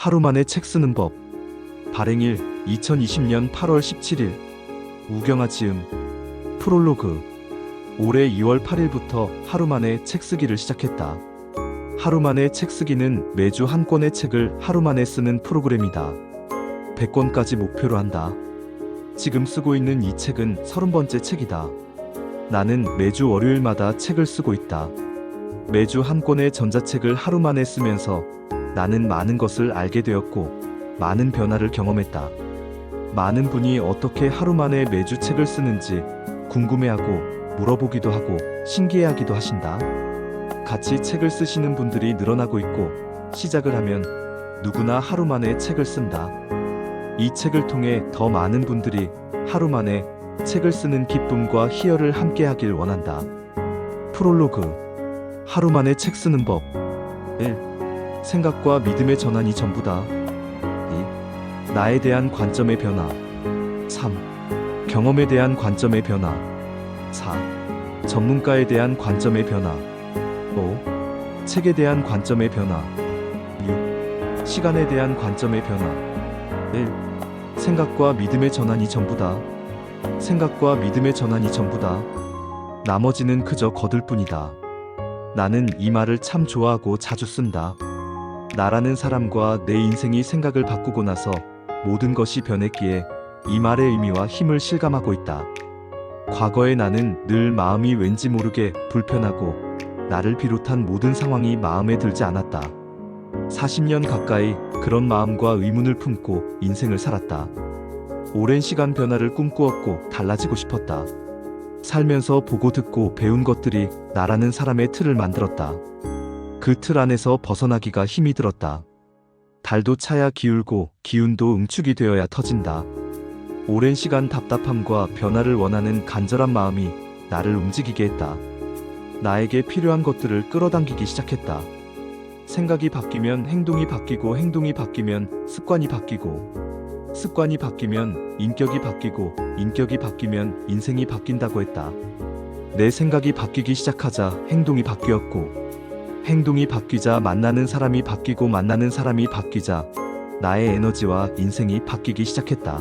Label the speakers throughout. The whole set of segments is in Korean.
Speaker 1: 하루 만에 책 쓰는 법. 발행일 2020년 8월 17일. 우경아 지음. 프롤로그. 올해 2월 8일부터 하루 만에 책 쓰기를 시작했다. 하루 만에 책 쓰기는 매주 한 권의 책을 하루 만에 쓰는 프로그램이다. 100권까지 목표로 한다. 지금 쓰고 있는 이 책은 30번째 책이다. 나는 매주 월요일마다 책을 쓰고 있다. 매주 한 권의 전자책을 하루 만에 쓰면서 나는 많은 것을 알게 되었고 많은 변화를 경험했다. 많은 분이 어떻게 하루 만에 매주 책을 쓰는지 궁금해하고 물어보기도 하고 신기해하기도 하신다. 같이 책을 쓰시는 분들이 늘어나고 있고 시작을 하면 누구나 하루 만에 책을 쓴다. 이 책을 통해 더 많은 분들이 하루 만에 책을 쓰는 기쁨과 희열을 함께하길 원한다. 프롤로그. 하루 만에 책 쓰는 법. 1. 생각과 믿음의 전환이 전부다. 2. 나에 대한 관점의 변화. 3. 경험에 대한 관점의 변화. 4. 전문가에 대한 관점의 변화. 5. 책에 대한 관점의 변화. 6. 시간에 대한 관점의 변화. 1. 생각과 믿음의 전환이 전부다. 생각과 믿음의 전환이 전부다. 나머지는 그저 거들 뿐이다. 나는 이 말을 참 좋아하고 자주 쓴다. 나라는 사람과 내 인생이 생각을 바꾸고 나서 모든 것이 변했기에 이 말의 의미와 힘을 실감하고 있다. 과거의 나는 늘 마음이 왠지 모르게 불편하고 나를 비롯한 모든 상황이 마음에 들지 않았다. 40년 가까이 그런 마음과 의문을 품고 인생을 살았다. 오랜 시간 변화를 꿈꾸었고 달라지고 싶었다. 살면서 보고 듣고 배운 것들이 나라는 사람의 틀을 만들었다. 그 틀 안에서 벗어나기가 힘이 들었다. 달도 차야 기울고 기운도 응축이 되어야 터진다. 오랜 시간 답답함과 변화를 원하는 간절한 마음이 나를 움직이게 했다. 나에게 필요한 것들을 끌어당기기 시작했다. 생각이 바뀌면 행동이 바뀌고 행동이 바뀌면 습관이 바뀌고 습관이 바뀌면 인격이 바뀌고 인격이 바뀌면 인생이 바뀐다고 했다. 내 생각이 바뀌기 시작하자 행동이 바뀌었고 행동이 바뀌자 만나는 사람이 바뀌고 만나는 사람이 바뀌자 나의 에너지와 인생이 바뀌기 시작했다.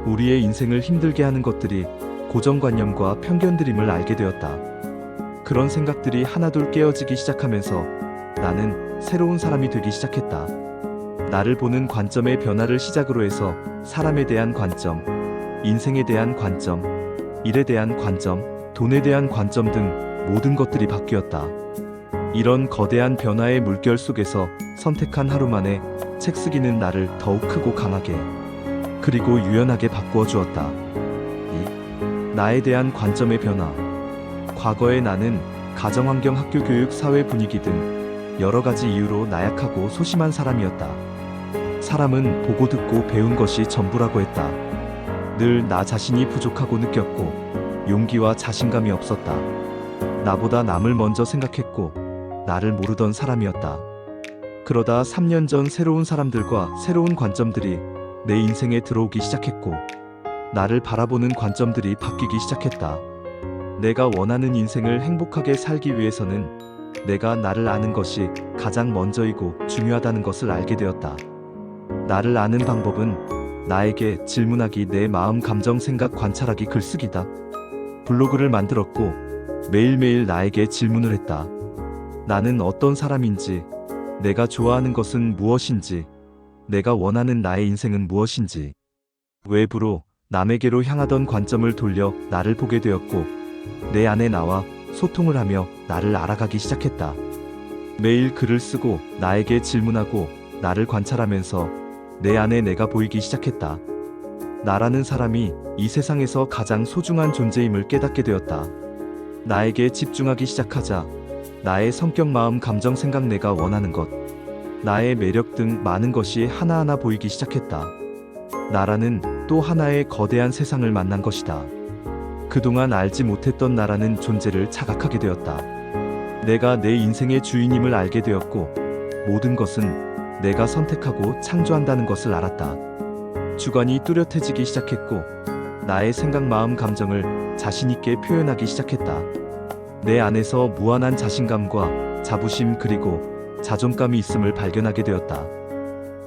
Speaker 1: 우리의 인생을 힘들게 하는 것들이 고정관념과 편견들임을 알게 되었다. 그런 생각들이 하나둘 깨어지기 시작하면서 나는 새로운 사람이 되기 시작했다. 나를 보는 관점의 변화를 시작으로 해서 사람에 대한 관점, 인생에 대한 관점, 일에 대한 관점, 돈에 대한 관점 등 모든 것들이 바뀌었다. 이런 거대한 변화의 물결 속에서 선택한 하루 만에 책 쓰기는 나를 더욱 크고 강하게 그리고 유연하게 바꾸어 주었다. 2. 나에 대한 관점의 변화. 과거의 나는 가정환경, 학교 교육, 사회 분위기 등 여러 가지 이유로 나약하고 소심한 사람이었다. 사람은 보고 듣고 배운 것이 전부라고 했다. 늘 나 자신이 부족하고 느꼈고 용기와 자신감이 없었다. 나보다 남을 먼저 생각했고 나를 모르던 사람이었다. 그러다 3년 전 새로운 사람들과 새로운 관점들이 내 인생에 들어오기 시작했고 나를 바라보는 관점들이 바뀌기 시작했다. 내가 원하는 인생을 행복하게 살기 위해서는 내가 나를 아는 것이 가장 먼저이고 중요하다는 것을 알게 되었다. 나를 아는 방법은 나에게 질문하기, 내 마음, 감정, 생각 관찰하기, 글쓰기다. 블로그를 만들었고 매일매일 나에게 질문을 했다. 나는 어떤 사람인지, 내가 좋아하는 것은 무엇인지, 내가 원하는 나의 인생은 무엇인지. 외부로 남에게로 향하던 관점을 돌려 나를 보게 되었고 내 안에 나와 소통을 하며 나를 알아가기 시작했다. 매일 글을 쓰고 나에게 질문하고 나를 관찰하면서 내 안에 내가 보이기 시작했다. 나라는 사람이 이 세상에서 가장 소중한 존재임을 깨닫게 되었다. 나에게 집중하기 시작하자 나의 성격, 마음, 감정, 생각, 내가 원하는 것, 나의 매력 등 많은 것이 하나하나 보이기 시작했다. 나라는 또 하나의 거대한 세상을 만난 것이다. 그동안 알지 못했던 나라는 존재를 자각하게 되었다. 내가 내 인생의 주인임을 알게 되었고 모든 것은 내가 선택하고 창조한다는 것을 알았다. 주관이 뚜렷해지기 시작했고 나의 생각, 마음, 감정을 자신있게 표현하기 시작했다. 내 안에서 무한한 자신감과 자부심 그리고 자존감이 있음을 발견하게 되었다.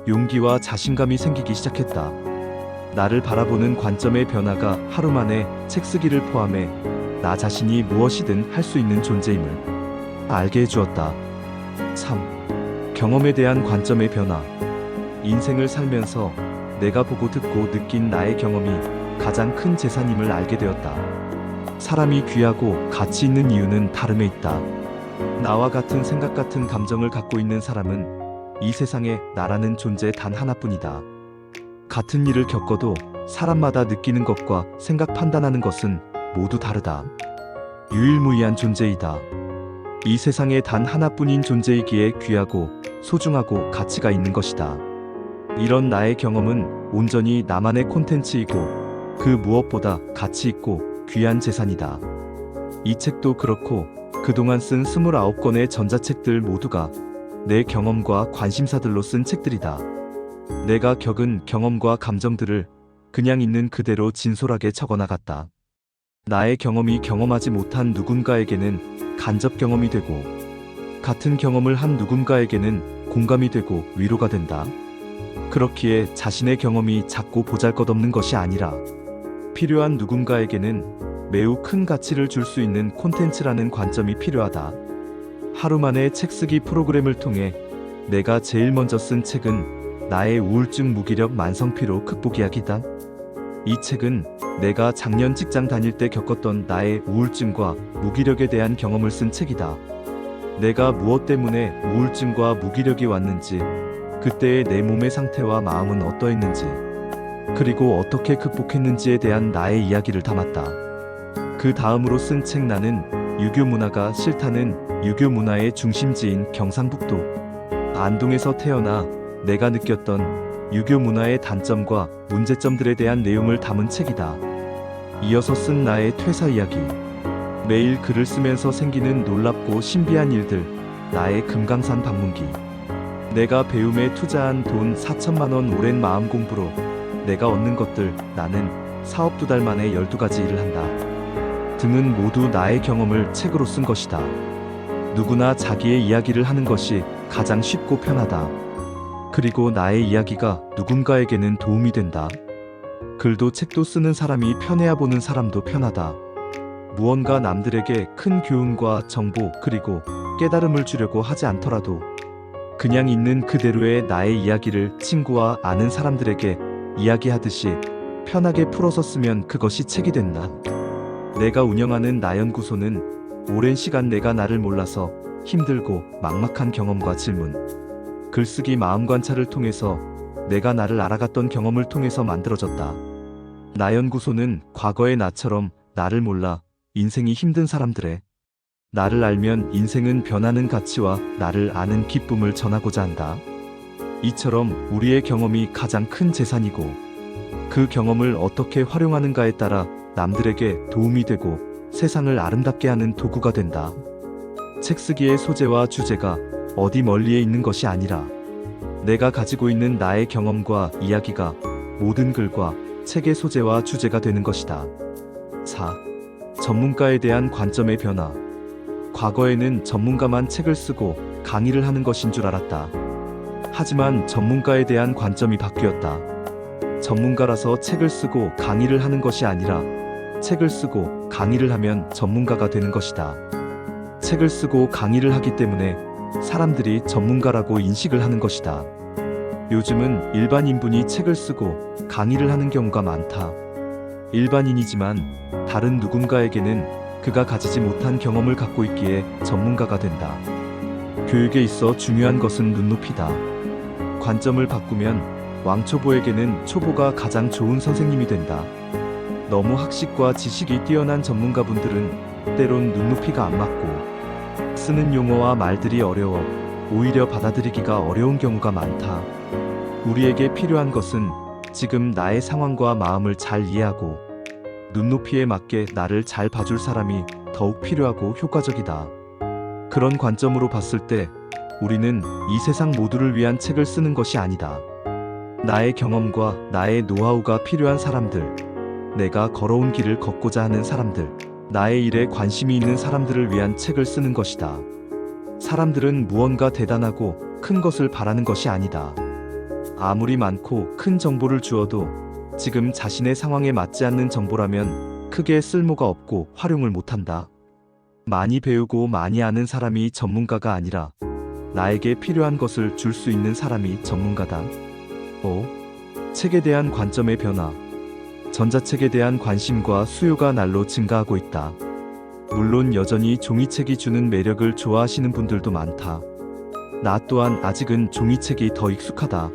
Speaker 1: 용기와 자신감이 생기기 시작했다. 나를 바라보는 관점의 변화가 하루 만에 책 쓰기를 포함해 나 자신이 무엇이든 할 수 있는 존재임을 알게 해주었다. 3. 경험에 대한 관점의 변화. 인생을 살면서 내가 보고 듣고 느낀 나의 경험이 가장 큰 재산임을 알게 되었다. 사람이 귀하고 가치 있는 이유는 다름에 있다. 나와 같은 생각 같은 감정을 갖고 있는 사람은 이 세상에 나라는 존재 단 하나뿐이다. 같은 일을 겪어도 사람마다 느끼는 것과 생각 판단하는 것은 모두 다르다. 유일무이한 존재이다. 이 세상에 단 하나뿐인 존재이기에 귀하고 소중하고 가치가 있는 것이다. 이런 나의 경험은 온전히 나만의 콘텐츠이고 그 무엇보다 가치 있고 귀한 재산이다. 이 책도 그렇고 그동안 쓴 29권의 전자책들 모두가 내 경험과 관심사들로 쓴 책들이다. 내가 겪은 경험과 감정들을 그냥 있는 그대로 진솔하게 적어나갔다. 나의 경험이 경험하지 못한 누군가에게는 간접 경험이 되고 같은 경험을 한 누군가에게는 공감이 되고 위로가 된다. 그렇기에 자신의 경험이 작고 보잘것없는 것이 아니라 필요한 누군가에게는 매우 큰 가치를 줄 수 있는 콘텐츠라는 관점이 필요하다. 하루 만에 책쓰기 프로그램을 통해 내가 제일 먼저 쓴 책은 나의 우울증 무기력 만성피로 극복 이야기다. 이 책은 내가 작년 직장 다닐 때 겪었던 나의 우울증과 무기력에 대한 경험을 쓴 책이다. 내가 무엇 때문에 우울증과 무기력이 왔는지, 그때의 내 몸의 상태와 마음은 어떠했는지, 그리고 어떻게 극복했는지에 대한 나의 이야기를 담았다. 그 다음으로 쓴 책 나는 유교 문화가 싫다는 유교 문화의 중심지인 경상북도 안동에서 태어나 내가 느꼈던 유교 문화의 단점과 문제점들에 대한 내용을 담은 책이다. 이어서 쓴 나의 퇴사 이야기. 매일 글을 쓰면서 생기는 놀랍고 신비한 일들, 나의 금강산 방문기. 내가 배움에 투자한 돈 4천만 원 오랜 마음 공부로 내가 얻는 것들, 나는 사업 2달 만에 12가지 일을 한다. 등은 모두 나의 경험을 책으로 쓴 것이다. 누구나 자기의 이야기를 하는 것이 가장 쉽고 편하다. 그리고 나의 이야기가 누군가에게는 도움이 된다. 글도 책도 쓰는 사람이 편해야 보는 사람도 편하다. 무언가 남들에게 큰 교훈과 정보 그리고 깨달음을 주려고 하지 않더라도 그냥 있는 그대로의 나의 이야기를 친구와 아는 사람들에게 이야기하듯이 편하게 풀어서 쓰면 그것이 책이 된다. 내가 운영하는 나연구소는 오랜 시간 내가 나를 몰라서 힘들고 막막한 경험과 질문, 글쓰기 마음관찰을 통해서 내가 나를 알아갔던 경험을 통해서 만들어졌다. 나연구소는 과거의 나처럼 나를 몰라 인생이 힘든 사람들의 나를 알면 인생은 변하는 가치와 나를 아는 기쁨을 전하고자 한다. 이처럼 우리의 경험이 가장 큰 재산이고 그 경험을 어떻게 활용하는가에 따라 남들에게 도움이 되고 세상을 아름답게 하는 도구가 된다. 책 쓰기의 소재와 주제가 어디 멀리에 있는 것이 아니라 내가 가지고 있는 나의 경험과 이야기가 모든 글과 책의 소재와 주제가 되는 것이다. 4. 전문가에 대한 관점의 변화. 과거에는 전문가만 책을 쓰고 강의를 하는 것인 줄 알았다. 하지만 전문가에 대한 관점이 바뀌었다. 전문가라서 책을 쓰고 강의를 하는 것이 아니라 책을 쓰고 강의를 하면 전문가가 되는 것이다. 책을 쓰고 강의를 하기 때문에 사람들이 전문가라고 인식을 하는 것이다. 요즘은 일반인분이 책을 쓰고 강의를 하는 경우가 많다. 일반인이지만 다른 누군가에게는 그가 가지지 못한 경험을 갖고 있기에 전문가가 된다. 교육에 있어 중요한 것은 눈높이다. 관점을 바꾸면 왕초보에게는 초보가 가장 좋은 선생님이 된다. 너무 학식과 지식이 뛰어난 전문가분들은 때론 눈높이가 안 맞고 쓰는 용어와 말들이 어려워 오히려 받아들이기가 어려운 경우가 많다. 우리에게 필요한 것은 지금 나의 상황과 마음을 잘 이해하고 눈높이에 맞게 나를 잘 봐줄 사람이 더욱 필요하고 효과적이다. 그런 관점으로 봤을 때 우리는 이 세상 모두를 위한 책을 쓰는 것이 아니다. 나의 경험과 나의 노하우가 필요한 사람들, 내가 걸어온 길을 걷고자 하는 사람들, 나의 일에 관심이 있는 사람들을 위한 책을 쓰는 것이다. 사람들은 무언가 대단하고 큰 것을 바라는 것이 아니다. 아무리 많고 큰 정보를 주어도 지금 자신의 상황에 맞지 않는 정보라면 크게 쓸모가 없고 활용을 못한다. 많이 배우고 많이 아는 사람이 전문가가 아니라 나에게 필요한 것을 줄 수 있는 사람이 전문가다. 5. 책에 대한 관점의 변화. 전자책에 대한 관심과 수요가 날로 증가하고 있다. 물론 여전히 종이책이 주는 매력을 좋아하시는 분들도 많다. 나 또한 아직은 종이책이 더 익숙하다.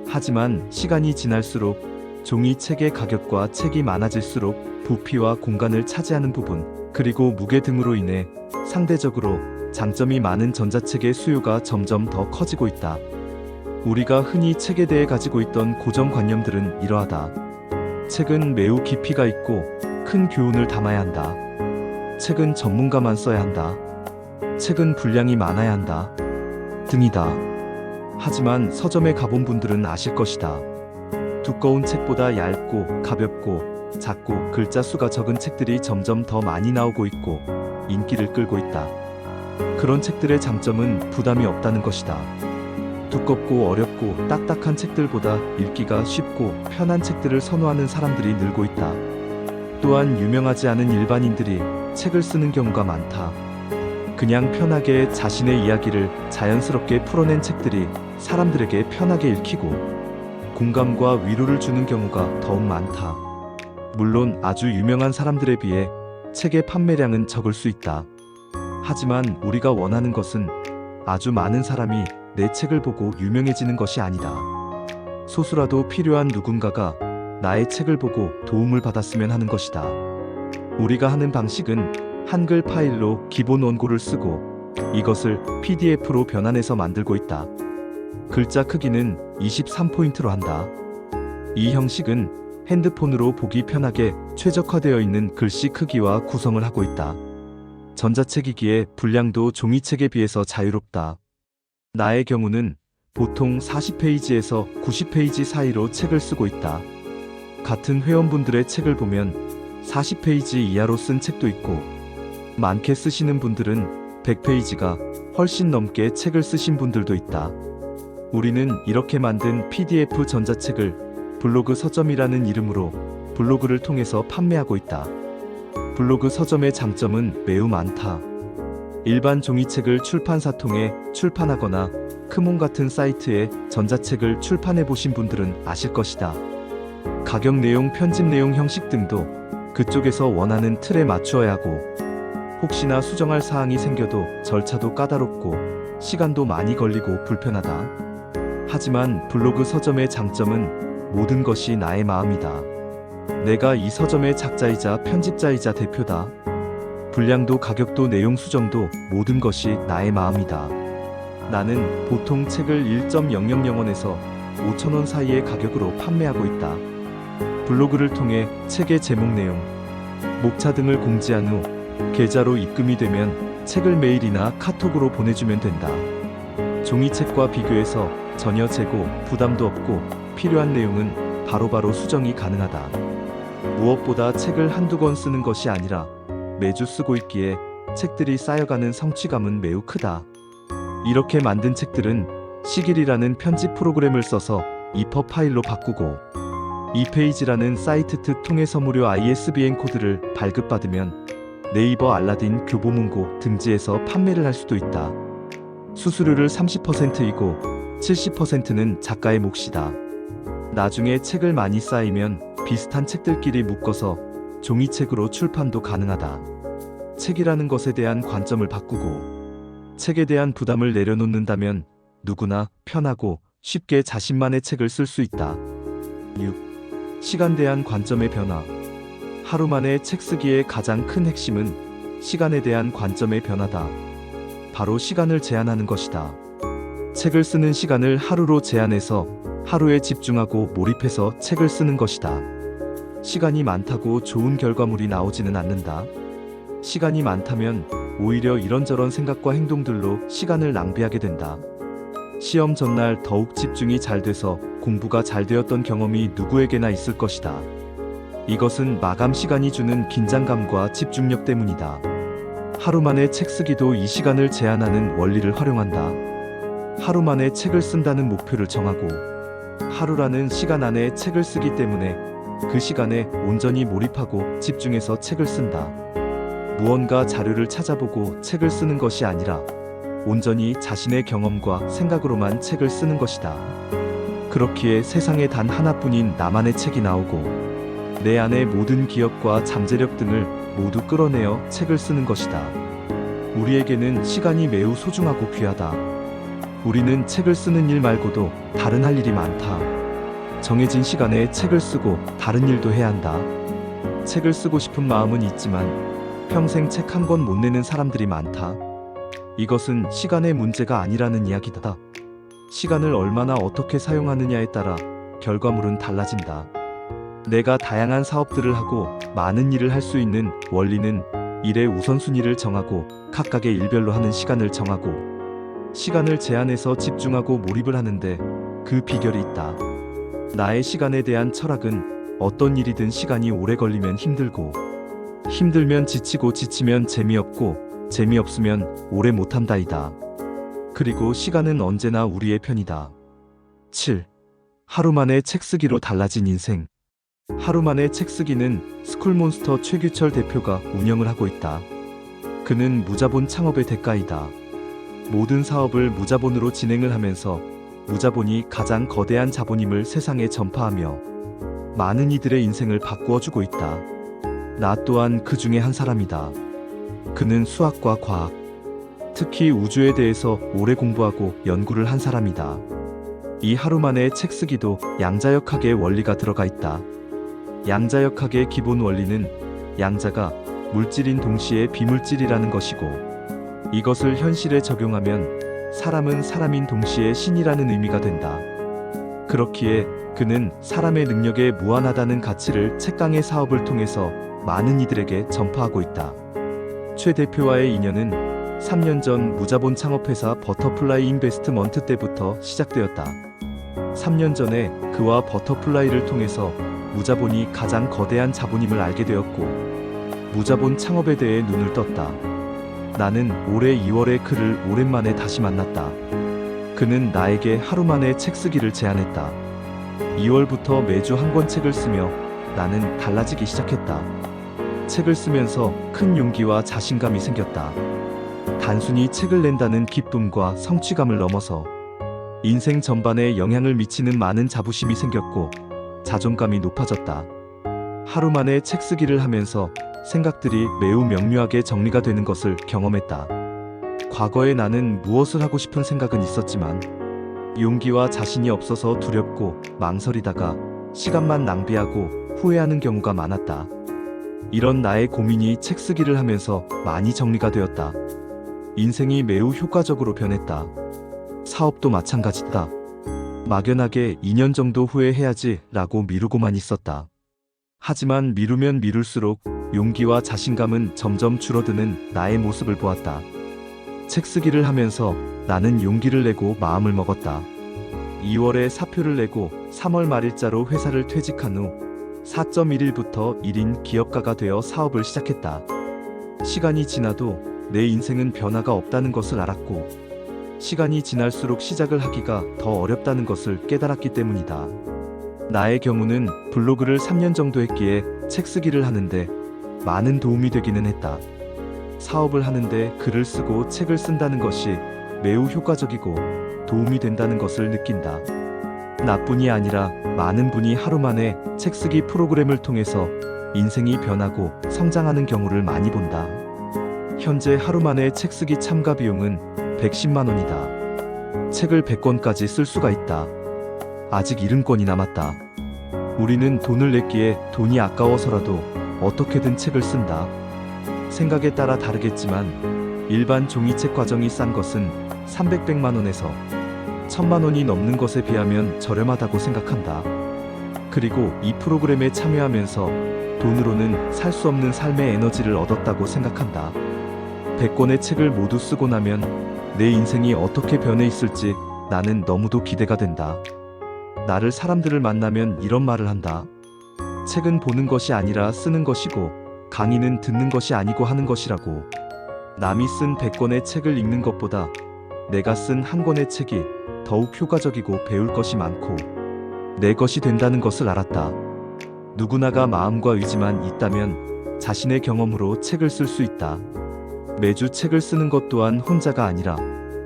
Speaker 1: 하지만 시간이 지날수록 종이책의 가격과 책이 많아질수록 부피와 공간을 차지하는 부분, 그리고 무게 등으로 인해 상대적으로 장점이 많은 전자책의 수요가 점점 더 커지고 있다. 우리가 흔히 책에 대해 가지고 있던 고정관념들은 이러하다. 책은 매우 깊이가 있고 큰 교훈을 담아야 한다. 책은 전문가만 써야 한다. 책은 분량이 많아야 한다. 등이다. 하지만 서점에 가본 분들은 아실 것이다. 두꺼운 책보다 얇고 가볍고 작고 글자 수가 적은 책들이 점점 더 많이 나오고 있고 인기를 끌고 있다. 그런 책들의 장점은 부담이 없다는 것이다. 두껍고 어렵고 딱딱한 책들보다 읽기가 쉽고 편한 책들을 선호하는 사람들이 늘고 있다. 또한 유명하지 않은 일반인들이 책을 쓰는 경우가 많다. 그냥 편하게 자신의 이야기를 자연스럽게 풀어낸 책들이 사람들에게 편하게 읽히고 공감과 위로를 주는 경우가 더욱 많다. 물론 아주 유명한 사람들에 비해 책의 판매량은 적을 수 있다. 하지만 우리가 원하는 것은 아주 많은 사람이 내 책을 보고 유명해지는 것이 아니다. 소수라도 필요한 누군가가 나의 책을 보고 도움을 받았으면 하는 것이다. 우리가 하는 방식은 한글 파일로 기본 원고를 쓰고 이것을 PDF로 변환해서 만들고 있다. 글자 크기는 23포인트로 한다. 이 형식은 핸드폰으로 보기 편하게 최적화되어 있는 글씨 크기와 구성을 하고 있다. 전자책이기에 분량도 종이책에 비해서 자유롭다. 나의 경우는 보통 40페이지에서 90페이지 사이로 책을 쓰고 있다. 같은 회원분들의 책을 보면 40페이지 이하로 쓴 책도 있고 많게 쓰시는 분들은 100페이지가 훨씬 넘게 책을 쓰신 분들도 있다. 우리는 이렇게 만든 PDF 전자책을 블로그 서점이라는 이름으로 블로그를 통해서 판매하고 있다. 블로그 서점의 장점은 매우 많다. 일반 종이책을 출판사 통해 출판하거나 크몬 같은 사이트에 전자책을 출판해 보신 분들은 아실 것이다. 가격 내용, 편집 내용, 형식 등도 그쪽에서 원하는 틀에 맞추어야 하고 혹시나 수정할 사항이 생겨도 절차도 까다롭고 시간도 많이 걸리고 불편하다. 하지만 블로그 서점의 장점은 모든 것이 나의 마음이다. 내가 이 서점의 작자이자 편집자이자 대표다. 분량도 가격도 내용 수정도 모든 것이 나의 마음이다. 나는 보통 책을 1.000원에서 5,000원 사이의 가격으로 판매하고 있다. 블로그를 통해 책의 제목 내용, 목차 등을 공지한 후 계좌로 입금이 되면 책을 메일이나 카톡으로 보내주면 된다. 종이책과 비교해서 전혀 재고, 부담도 없고 필요한 내용은 바로바로 수정이 가능하다. 무엇보다 책을 한두 권 쓰는 것이 아니라 매주 쓰고 있기에 책들이 쌓여가는 성취감은 매우 크다. 이렇게 만든 책들은 시길이라는 편집 프로그램을 써서 EPUB 파일로 바꾸고 이페이지라는 사이트 통해서 무료 ISBN 코드를 발급받으면 네이버 알라딘 교보문고 등지에서 판매를 할 수도 있다. 수수료를 30%이고 70%는 작가의 몫이다. 나중에 책을 많이 쌓이면 비슷한 책들끼리 묶어서 종이책으로 출판도 가능하다. 책이라는 것에 대한 관점을 바꾸고 책에 대한 부담을 내려놓는다면 누구나 편하고 쉽게 자신만의 책을 쓸 수 있다. 6. 시간 대한 관점의 변화. 하루 만에 책 쓰기의 가장 큰 핵심은 시간에 대한 관점의 변화다. 바로 시간을 제한하는 것이다. 책을 쓰는 시간을 하루로 제한해서 하루에 집중하고 몰입해서 책을 쓰는 것이다. 시간이 많다고 좋은 결과물이 나오지는 않는다. 시간이 많다면 오히려 이런저런 생각과 행동들로 시간을 낭비하게 된다. 시험 전날 더욱 집중이 잘 돼서 공부가 잘 되었던 경험이 누구에게나 있을 것이다. 이것은 마감 시간이 주는 긴장감과 집중력 때문이다. 하루 만에 책 쓰기도 이 시간을 제한하는 원리를 활용한다. 하루 만에 책을 쓴다는 목표를 정하고 하루라는 시간 안에 책을 쓰기 때문에 그 시간에 온전히 몰입하고 집중해서 책을 쓴다. 무언가 자료를 찾아보고 책을 쓰는 것이 아니라 온전히 자신의 경험과 생각으로만 책을 쓰는 것이다. 그렇기에 세상에 단 하나뿐인 나만의 책이 나오고 내 안의 모든 기억과 잠재력 등을 모두 끌어내어 책을 쓰는 것이다. 우리에게는 시간이 매우 소중하고 귀하다. 우리는 책을 쓰는 일 말고도 다른 할 일이 많다. 정해진 시간에 책을 쓰고 다른 일도 해야 한다. 책을 쓰고 싶은 마음은 있지만 평생 책 한 권 못 내는 사람들이 많다. 이것은 시간의 문제가 아니라는 이야기다. 시간을 얼마나 어떻게 사용하느냐에 따라 결과물은 달라진다. 내가 다양한 사업들을 하고 많은 일을 할 수 있는 원리는 일의 우선순위를 정하고 각각의 일별로 하는 시간을 정하고 시간을 제한해서 집중하고 몰입을 하는데 그 비결이 있다. 나의 시간에 대한 철학은 어떤 일이든 시간이 오래 걸리면 힘들고 힘들면 지치고 지치면 재미없고 재미없으면 오래 못한다이다. 그리고 시간은 언제나 우리의 편이다. 7. 하루 만에 책 쓰기로 달라진 인생. 하루 만에 책 쓰기는 스쿨몬스터 최규철 대표가 운영을 하고 있다. 그는 무자본 창업의 대가이다. 모든 사업을 무자본으로 진행을 하면서 무자본이 가장 거대한 자본임을 세상에 전파하며 많은 이들의 인생을 바꾸어주고 있다. 나 또한 그 중에 한 사람이다. 그는 수학과 과학, 특히 우주에 대해서 오래 공부하고 연구를 한 사람이다. 이 하루 만에 책 쓰기도 양자역학의 원리가 들어가 있다. 양자역학의 기본 원리는 양자가 물질인 동시에 비물질이라는 것이고 이것을 현실에 적용하면 사람은 사람인 동시에 신이라는 의미가 된다. 그렇기에 그는 사람의 능력에 무한하다는 가치를 책강의 사업을 통해서 많은 이들에게 전파하고 있다. 최 대표와의 인연은 3년 전 무자본 창업회사 버터플라이 인베스트먼트 때부터 시작되었다. 3년 전에 그와 버터플라이를 통해서 무자본이 가장 거대한 자본임을 알게 되었고 무자본 창업에 대해 눈을 떴다. 나는 올해 2월에 그를 오랜만에 다시 만났다. 그는 나에게 하루 만에 책 쓰기를 제안했다. 2월부터 매주 한 권 책을 쓰며 나는 달라지기 시작했다. 책을 쓰면서 큰 용기와 자신감이 생겼다. 단순히 책을 낸다는 기쁨과 성취감을 넘어서 인생 전반에 영향을 미치는 많은 자부심이 생겼고 자존감이 높아졌다. 하루 만에 책 쓰기를 하면서 생각들이 매우 명료하게 정리가 되는 것을 경험했다. 과거에 나는 무엇을 하고 싶은 생각은 있었지만 용기와 자신이 없어서 두렵고 망설이다가 시간만 낭비하고 후회하는 경우가 많았다. 이런 나의 고민이 책 쓰기를 하면서 많이 정리가 되었다. 인생이 매우 효과적으로 변했다. 사업도 마찬가지다. 막연하게 2년 정도 후에 해야지 라고 미루고만 있었다. 하지만 미루면 미룰수록 용기와 자신감은 점점 줄어드는 나의 모습을 보았다. 책 쓰기를 하면서 나는 용기를 내고 마음을 먹었다. 2월에 사표를 내고 3월 말일자로 회사를 퇴직한 후 4.1일부터 1인 기업가가 되어 사업을 시작했다. 시간이 지나도 내 인생은 변화가 없다는 것을 알았고 시간이 지날수록 시작을 하기가 더 어렵다는 것을 깨달았기 때문이다. 나의 경우는 블로그를 3년 정도 했기에 책 쓰기를 하는데 많은 도움이 되기는 했다. 사업을 하는데 글을 쓰고 책을 쓴다는 것이 매우 효과적이고 도움이 된다는 것을 느낀다. 나뿐이 아니라 많은 분이 하루 만에 책 쓰기 프로그램을 통해서 인생이 변하고 성장하는 경우를 많이 본다. 현재 하루 만에 책 쓰기 참가 비용은 110만 원이다. 책을 100권까지 쓸 수가 있다. 아직 70권이 남았다. 우리는 돈을 냈기에 돈이 아까워서라도 어떻게든 책을 쓴다. 생각에 따라 다르겠지만 일반 종이책 과정이 싼 것은 300만 원에서 1000만 원이 넘는 것에 비하면 저렴하다고 생각한다. 그리고 이 프로그램에 참여하면서 돈으로는 살 수 없는 삶의 에너지를 얻었다고 생각한다. 100권의 책을 모두 쓰고 나면 내 인생이 어떻게 변해 있을지 나는 너무도 기대가 된다. 나를 사람들을 만나면 이런 말을 한다. 책은 보는 것이 아니라 쓰는 것이고 강의는 듣는 것이 아니고 하는 것이라고. 남이 쓴 100권의 책을 읽는 것보다 내가 쓴 한 권의 책이 더욱 효과적이고 배울 것이 많고 내 것이 된다는 것을 알았다. 누구나가 마음과 의지만 있다면 자신의 경험으로 책을 쓸 수 있다. 매주 책을 쓰는 것 또한 혼자가 아니라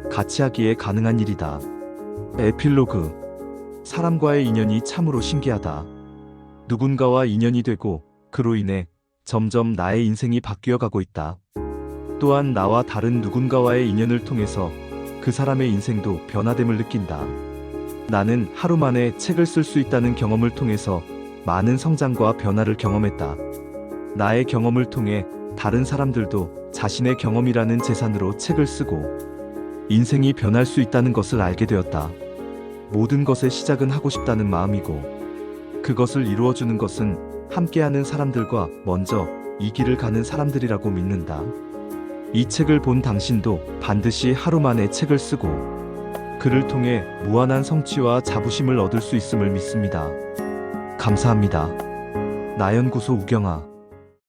Speaker 1: 같이 하기에 가능한 일이다. 에필로그. 사람과의 인연이 참으로 신기하다. 누군가와 인연이 되고 그로 인해 점점 나의 인생이 바뀌어 가고 있다. 또한 나와 다른 누군가와의 인연을 통해서 그 사람의 인생도 변화됨을 느낀다. 나는 하루 만에 책을 쓸 수 있다는 경험을 통해서 많은 성장과 변화를 경험했다. 나의 경험을 통해 다른 사람들도 자신의 경험이라는 재산으로 책을 쓰고 인생이 변할 수 있다는 것을 알게 되었다. 모든 것의 시작은 하고 싶다는 마음이고 그것을 이루어주는 것은 함께하는 사람들과 먼저 이 길을 가는 사람들이라고 믿는다. 이 책을 본 당신도 반드시 하루 만에 책을 쓰고 그를 통해 무한한 성취와 자부심을 얻을 수 있음을 믿습니다. 감사합니다. 나연구소 우경아.